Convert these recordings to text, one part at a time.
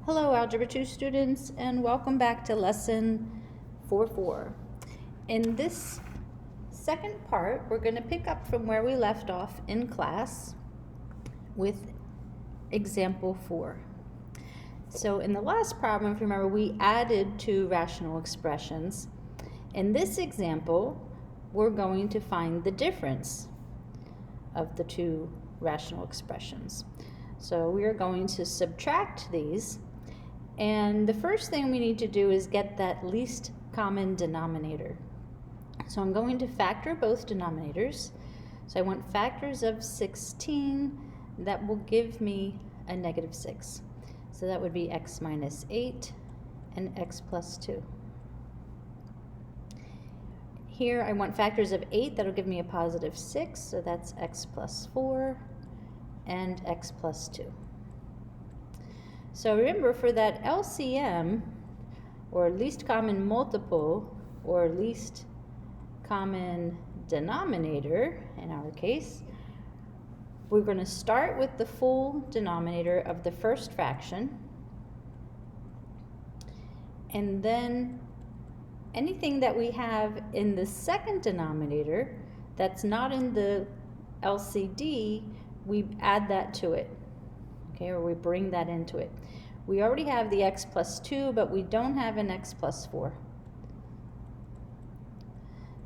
Hello, Algebra 2 students, and welcome back to Lesson 4.4. In this second part, we're going to pick up from where we left off in class with example 4. So in the last problem, if you remember, we added two rational expressions. In this example, we're going to find the difference of the two rational expressions. So we are going to subtract these. And the first thing we need to do is get that least common denominator. So I'm going to factor both denominators. So I want factors of 16 that will give me a negative 6. So that would be x minus 8 and x plus 2. Here I want factors of 8 that'll give me a positive 6. So that's x plus 4 and x plus 2. So remember, for that LCM, or least common multiple, or least common denominator, in our case, we're going to start with the full denominator of the first fraction, and then anything that we have in the second denominator that's not in the LCD, we add that to it. Okay, or we bring that into it. We already have the x plus 2, but we don't have an x plus 4.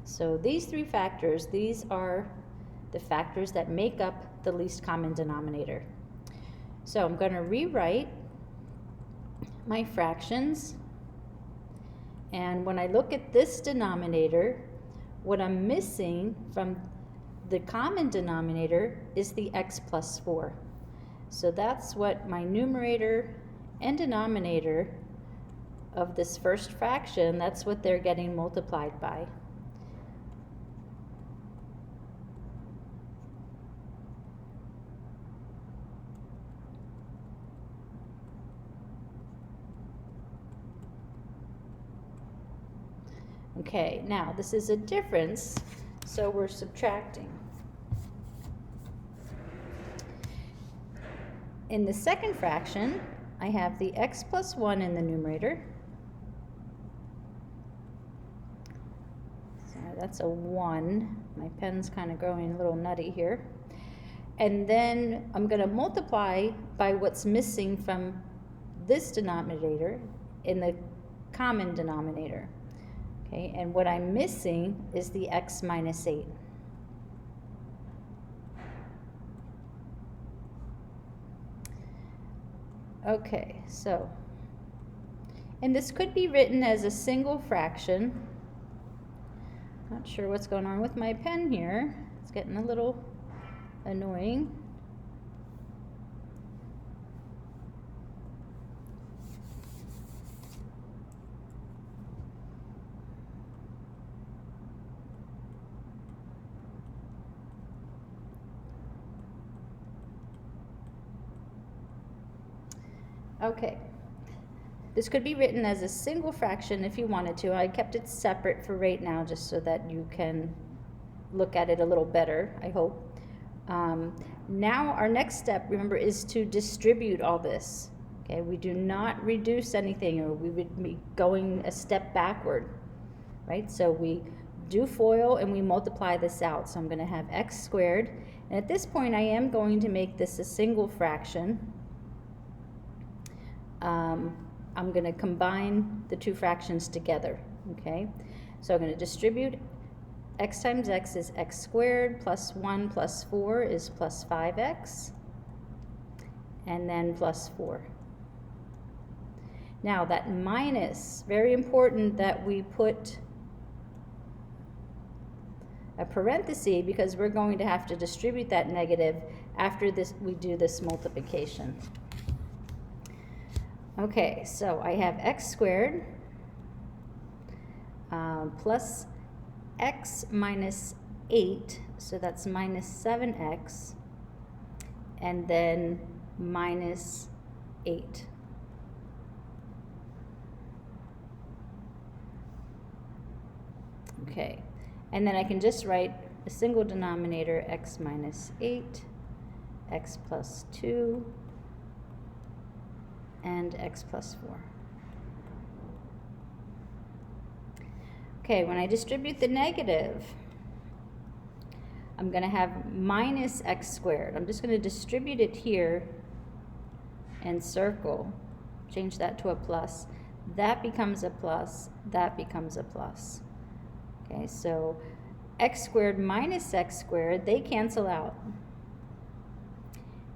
So these three factors, these are the factors that make up the least common denominator. So I'm going to rewrite my fractions. And when I look at this denominator, what I'm missing from the common denominator is the x plus 4. So that's what my numerator and denominator of this first fraction, that's what they're getting multiplied by. Okay, now this is a difference, so we're subtracting. In the second fraction, I have the x plus 1 in the numerator. So that's a 1. My pen's kind of going a little nutty here. And then I'm going to multiply by what's missing from this denominator in the common denominator. Okay, and what I'm missing is the x minus 8. Okay, so, and this could be written as a single fraction. Not sure what's going on with my pen here. It's getting a little annoying. Okay, this could be written as a single fraction if you wanted to. I kept it separate for right now just so that you can look at it a little better, I hope. Now our next step, remember, is to distribute all this. Okay, we do not reduce anything, or we would be going a step backward, right? So we do FOIL and we multiply this out. So I'm going to have x squared, and at this point I am going to make this a single fraction. I'm going to combine the two fractions together, okay? So I'm going to distribute x times x is x squared, plus 1 plus 4 is plus 5x, and then plus 4. Now that minus, very important that we put a parenthesis because we're going to have to distribute that negative after this we do this multiplication. Okay, so I have x squared plus x minus 8, so that's minus 7x, and then minus 8. Okay, and then I can just write a single denominator, x minus 8, x plus 2, and x plus 4. Okay, when I distribute the negative, I'm going to have minus x squared. I'm just going to distribute it here and circle, change that to a plus. That becomes a plus, that becomes a plus. Okay, so x squared minus x squared, they cancel out.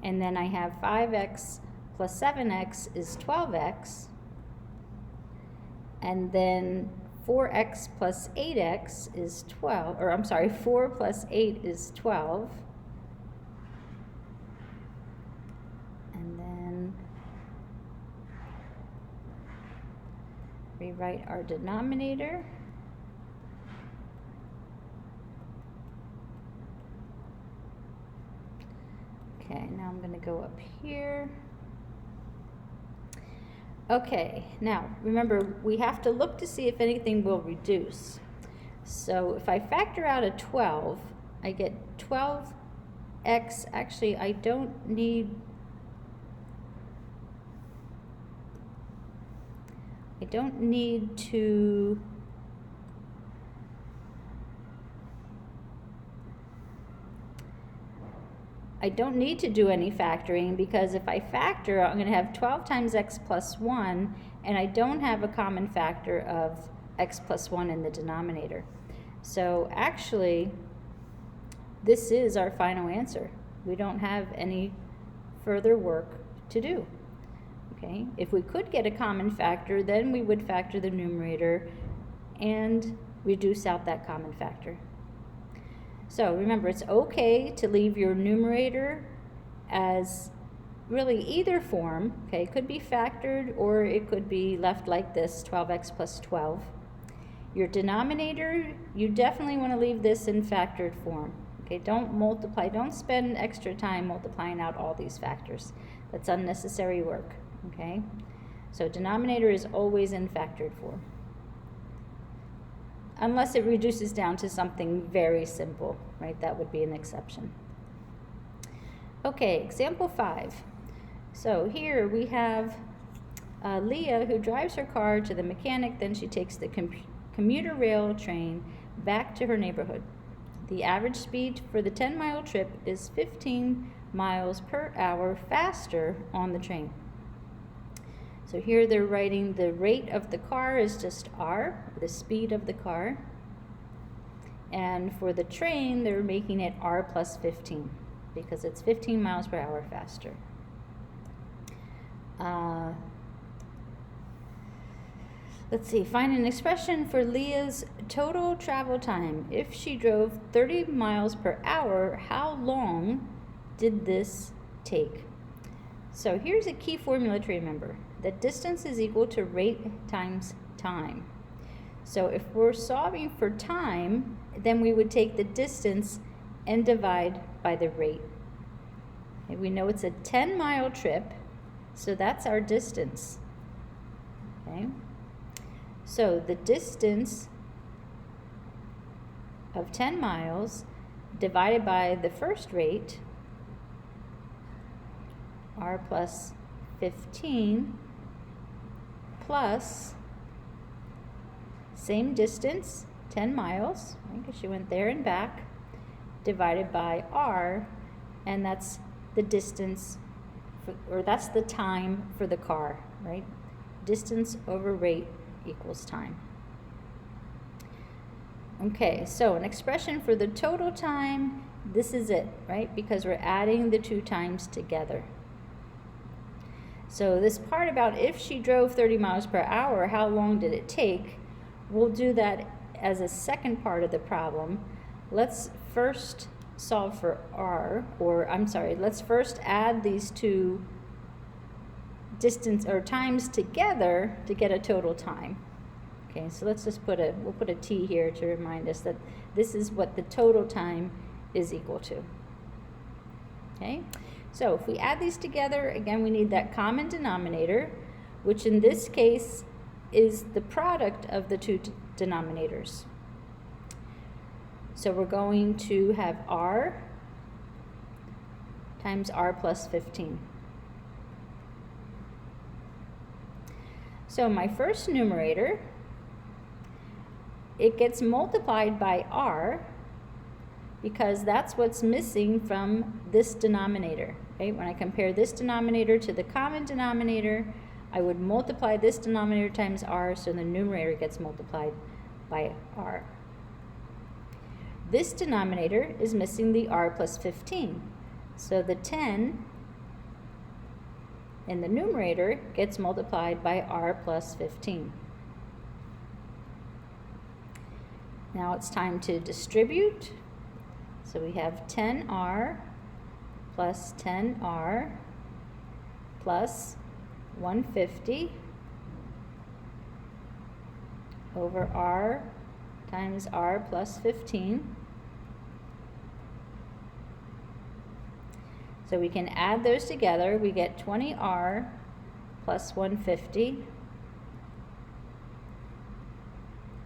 And then I have 5x plus 7x is 12x. And then 4x plus 8x is 12, or I'm sorry, 4 plus 8 is 12. And then rewrite our denominator. Okay, now I'm going to go up here. Okay, now remember, we have to look to see if anything will reduce. So if I factor out a 12, I get 12x. Actually, I don't need to do any factoring, because if I factor, I'm going to have 12 times x plus 1, and I don't have a common factor of x plus 1 in the denominator. So actually, this is our final answer. We don't have any further work to do. Okay? If we could get a common factor, then we would factor the numerator and reduce out that common factor. So remember, it's okay to leave your numerator as really either form. Okay, it could be factored or it could be left like this, 12x plus 12. Your denominator, you definitely want to leave this in factored form. Okay, don't multiply, don't spend extra time multiplying out all these factors. That's unnecessary work. Okay, so denominator is always in factored form, unless it reduces down to something very simple, right? That would be an exception. Okay, example 5. So here we have Leah, who drives her car to the mechanic, then she takes the commuter rail train back to her neighborhood. The average speed for the 10-mile trip is 15 miles per hour faster on the train. So here they're writing the rate of the car is just r, the speed of the car. And for the train, they're making it r plus 15 because it's 15 miles per hour faster. Let's see, find an expression for Leah's total travel time. If she drove 30 miles per hour, how long did this take? So here's a key formula to remember, that distance is equal to rate times time. So if we're solving for time, then we would take the distance and divide by the rate. Okay, we know it's a 10-mile trip, so that's our distance. Okay? So the distance of 10 miles divided by the first rate, r plus 15, plus same distance, 10 miles, because she went there and back, divided by r, and that's the distance, or that's the time for the car, right? Distance over rate equals time. Okay, so an expression for the total time, this is it, right? Because we're adding the two times together. So this part about if she drove 30 miles per hour, how long did it take? We'll do that as a second part of the problem. Let's first solve for r, or I'm sorry, let's first add these two distance or times together to get a total time. Okay, so let's just we'll put a t here to remind us that this is what the total time is equal to. Okay, so if we add these together, again, we need that common denominator, which in this case is the product of the two denominators. So we're going to have r times r plus 15. So my first numerator, it gets multiplied by r because that's what's missing from this denominator. Okay? When I compare this denominator to the common denominator, I would multiply this denominator times r, so the numerator gets multiplied by r. This denominator is missing the r plus 15. So the 10 in the numerator gets multiplied by r plus 15. Now it's time to distribute. So we have 10r plus 10r plus 150 over r times r plus 15. So we can add those together. We get 20r plus 150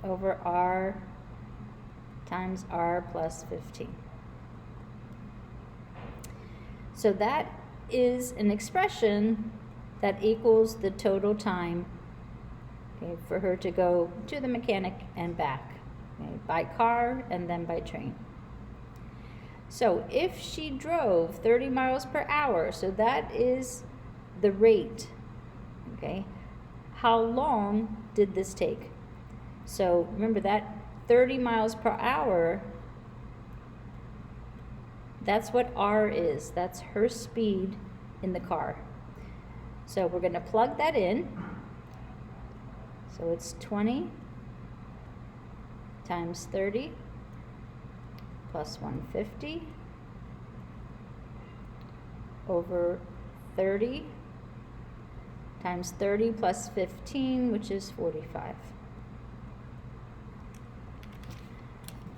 over r times r plus 15. So that is an expression that equals the total time, okay, for her to go to the mechanic and back, okay, by car and then by train. So if she drove 30 miles per hour, so that is the rate, okay? How long did this take? So remember that 30 miles per hour, that's what r is. That's her speed in the car. So we're going to plug that in. So it's 20 times 30 plus 150 over 30 times 30 plus 15, which is 45.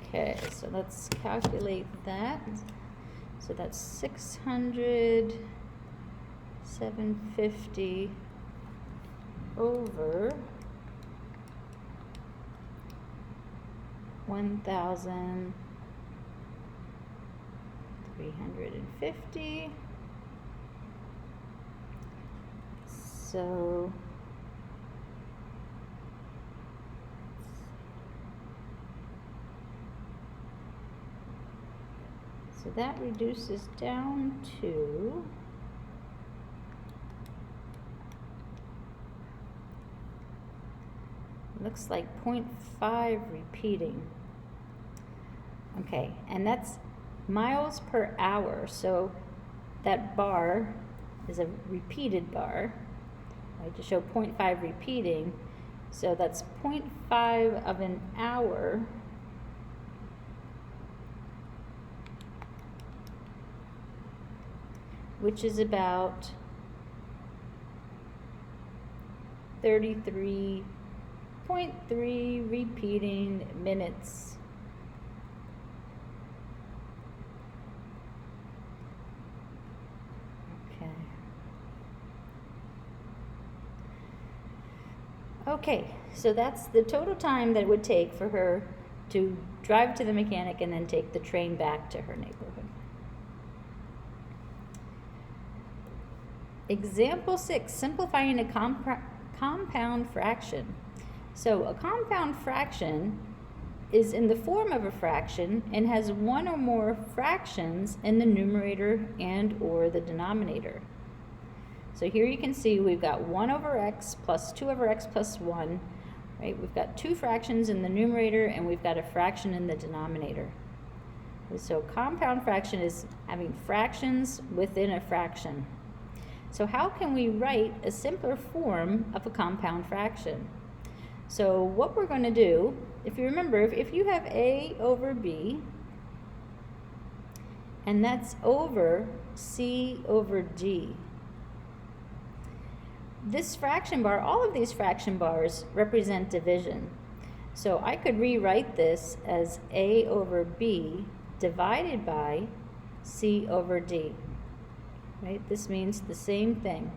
Okay, so let's calculate that. So that's 600, 750 over 1,350. So that reduces down to looks like 0.5 repeating. Okay, and that's miles per hour. So that bar is a repeated bar, right, to show 0.5 repeating. So that's 0.5 of an hour which is about 33.3 repeating minutes. Okay, so that's the total time that it would take for her to drive to the mechanic and then take the train back to her neighborhood. Example 6, simplifying a compound fraction. So a compound fraction is in the form of a fraction and has one or more fractions in the numerator and or the denominator. So here you can see we've got 1 over x plus 2 over x plus 1, right? We've got two fractions in the numerator and we've got a fraction in the denominator. So compound fraction is having fractions within a fraction. So how can we write a simpler form of a compound fraction? So what we're going to do, if you remember, if you have a over b, and that's over c over d, this fraction bar, all of these fraction bars represent division. So I could rewrite this as a over b divided by c over d. Right? This means the same thing.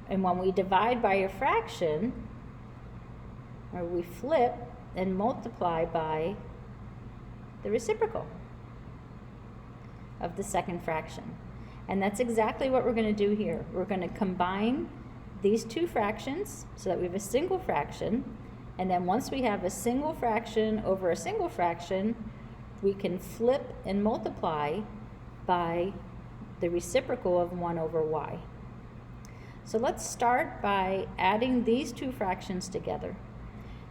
And when we divide by a fraction, or we flip and multiply by the reciprocal of the second fraction. And that's exactly what we're going to do here. We're going to combine these two fractions so that we have a single fraction, and then once we have a single fraction over a single fraction, we can flip and multiply by the reciprocal of 1 over y. So let's start by adding these two fractions together.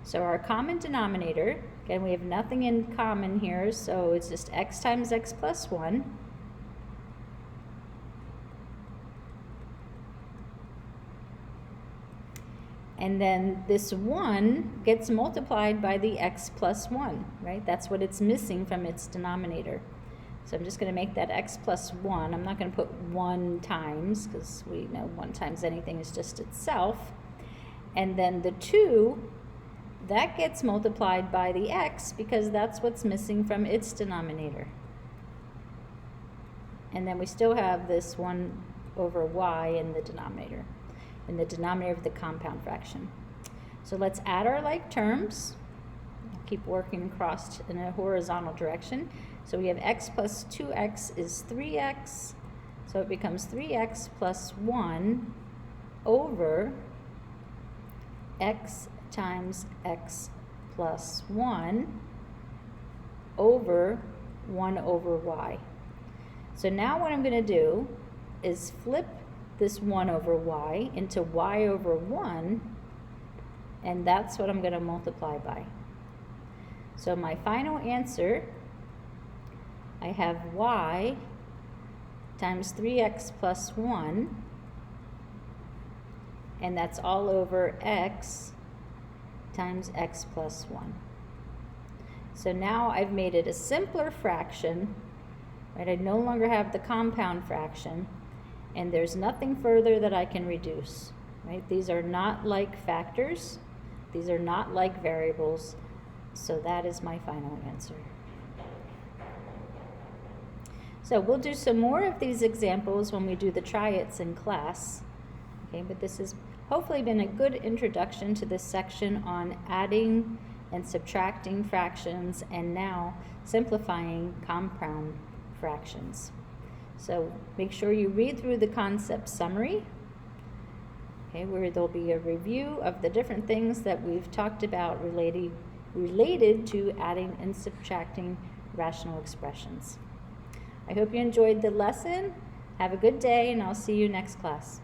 So our common denominator, again, we have nothing in common here, so it's just x times x plus 1. And then this 1 gets multiplied by the x plus 1, right? That's what it's missing from its denominator. So I'm just going to make that x plus 1. I'm not going to put 1 times, because we know 1 times anything is just itself. And then the 2, that gets multiplied by the x, because that's what's missing from its denominator. And then we still have this 1 over y in the denominator of the compound fraction. So let's add our like terms. Keep working across in a horizontal direction. So we have x plus 2x is 3x. So it becomes 3x plus 1 over x times x plus 1 over 1 over y. So now what I'm going to do is flip this 1 over y into y over 1, and that's what I'm going to multiply by. So my final answer, I have y times 3x plus 1, and that's all over x times x plus 1. So now I've made it a simpler fraction, right? I no longer have the compound fraction, and there's nothing further that I can reduce, right? These are not like factors. These are not like variables. So that is my final answer. So we'll do some more of these examples when we do the try-its in class. Okay, but this has hopefully been a good introduction to this section on adding and subtracting fractions, and now simplifying compound fractions. So make sure you read through the concept summary, okay, where there'll be a review of the different things that we've talked about related to adding and subtracting rational expressions. I hope you enjoyed the lesson. Have a good day, and I'll see you next class.